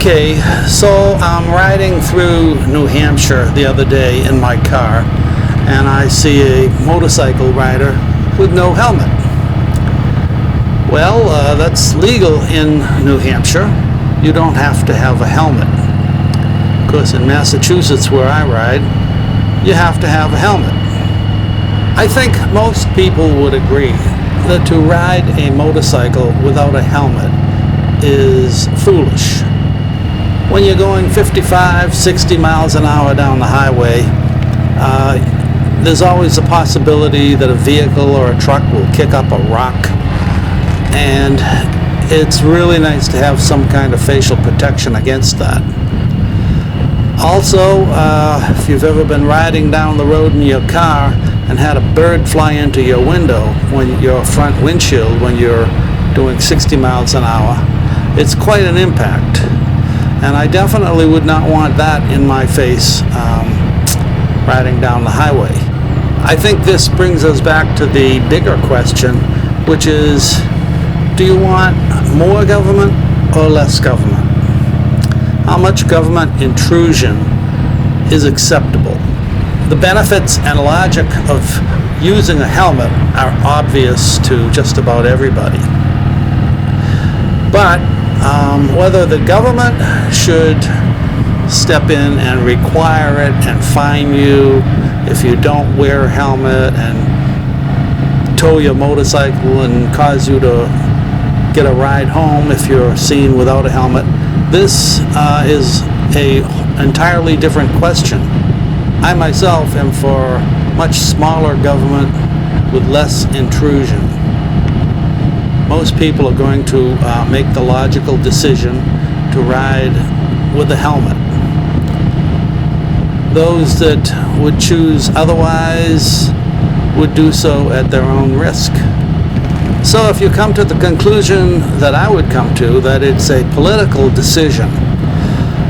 Okay, so I'm riding through New Hampshire the other day in my car, and I see a motorcycle rider with no helmet. Well, that's legal in New Hampshire. You don't have to have a helmet. Of course, in Massachusetts, where I ride, you have to have a helmet. I think most people would agree that to ride a motorcycle without a helmet is foolish. When you're going 55, 60 miles an hour down the highway, there's always a possibility that a vehicle or a truck will kick up a rock, and it's really nice to have some kind of facial protection against that. Also, if you've ever been riding down the road in your car and had a bird fly into your window, when your front windshield, when you're doing 60 miles an hour, it's quite an impact. And I definitely would not want that in my face riding down the highway. I think this brings us back to the bigger question, which is, do you want more government or less government? How much government intrusion is acceptable? The benefits and logic of using a helmet are obvious to just about everybody. But whether the government should step in and require it and fine you if you don't wear a helmet and tow your motorcycle and cause you to get a ride home if you're seen without a helmet, this is an entirely different question. I myself am for much smaller government with less intrusion. Most people are going to make the logical decision to ride with a helmet. Those that would choose otherwise would do so at their own risk. So if you come to the conclusion that I would come to, that it's a political decision,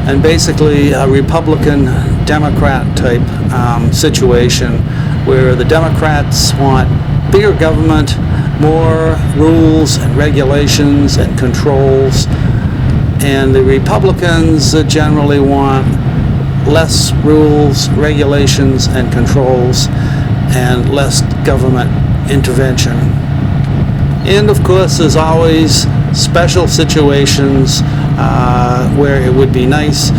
and basically a Republican-Democrat type situation where the Democrats want bigger government, more rules and regulations and controls, and the Republicans generally want less rules, regulations, and controls, and less government intervention. And of course, there's always special situations where it would be nice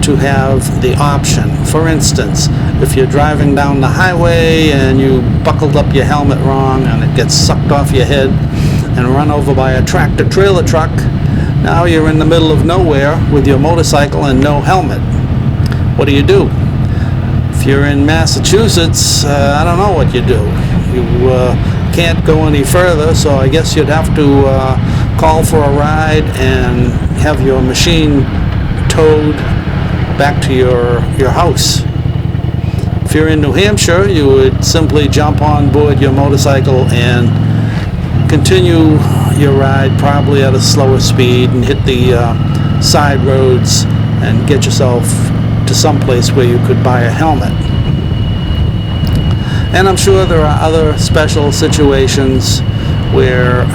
to have the option. For instance, if you're driving down the highway and you buckled up your helmet wrong and it gets sucked off your head and run over by a tractor-trailer truck, now you're in the middle of nowhere with your motorcycle and no helmet. What do you do? If you're in Massachusetts, I don't know what you do. You can't go any further, so I guess you'd have to call for a ride and have your machine towed back to your house. If you're in New Hampshire, you would simply jump on board your motorcycle and continue your ride, probably at a slower speed, and hit the side roads and get yourself to some place where you could buy a helmet. And I'm sure there are other special situations where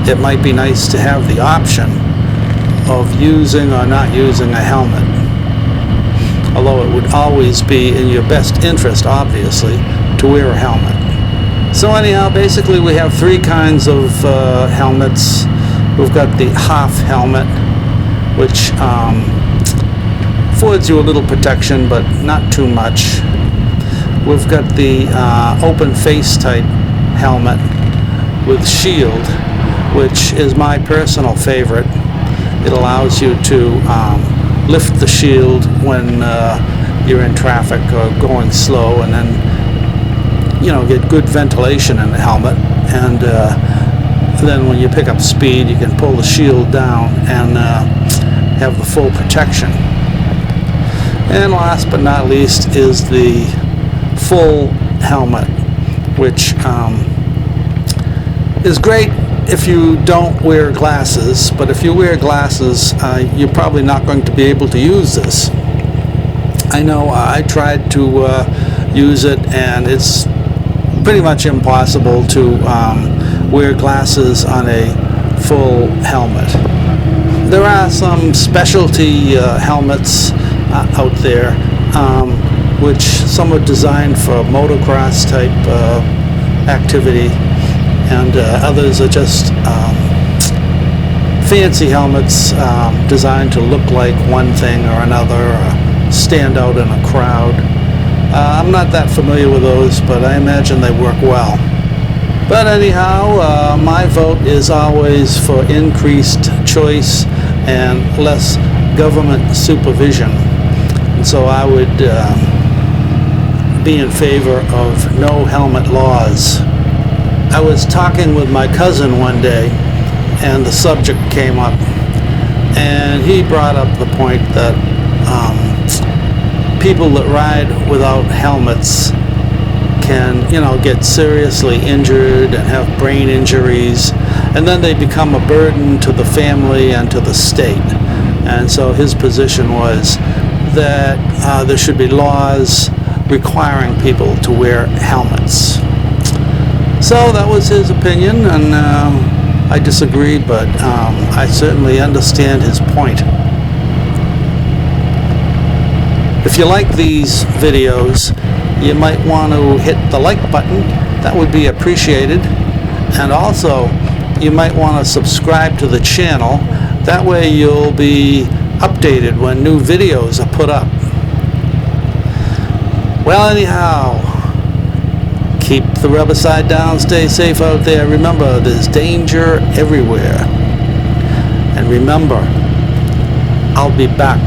it might be nice to have the option of using or not using a helmet. Although it would always be in your best interest, obviously, to wear a helmet. So anyhow, basically we have three kinds of helmets. We've got the half helmet, which affords you a little protection, but not too much. We've got the open face type helmet with shield, which is my personal favorite. It allows you to lift the shield when you're in traffic or going slow, and then get good ventilation in the helmet. And then when you pick up speed, you can pull the shield down and have the full protection. And last but not least is the full helmet, which is great if you don't wear glasses, but if you wear glasses, you're probably not going to be able to use this. I know I tried to use it, and it's pretty much impossible to wear glasses on a full helmet. There are some specialty helmets out there, which some are designed for motocross type activity, and others are just fancy helmets designed to look like one thing or another, or stand out in a crowd. I'm not that familiar with those, but I imagine they work well. But anyhow, my vote is always for increased choice and less government supervision. And so I would be in favor of no helmet laws. I was talking with my cousin one day, and the subject came up, and he brought up the point that people that ride without helmets can, get seriously injured and have brain injuries, and then they become a burden to the family and to the state. And so his position was that there should be laws requiring people to wear helmets. So that was his opinion, and I disagree, but I certainly understand his point. If you like these videos, you might want to hit the like button. That would be appreciated. And also, you might want to subscribe to the channel. That way you'll be updated when new videos are put up. Well, anyhow, keep the rubber side down, stay safe out there. Remember, there's danger everywhere. And remember, I'll be back.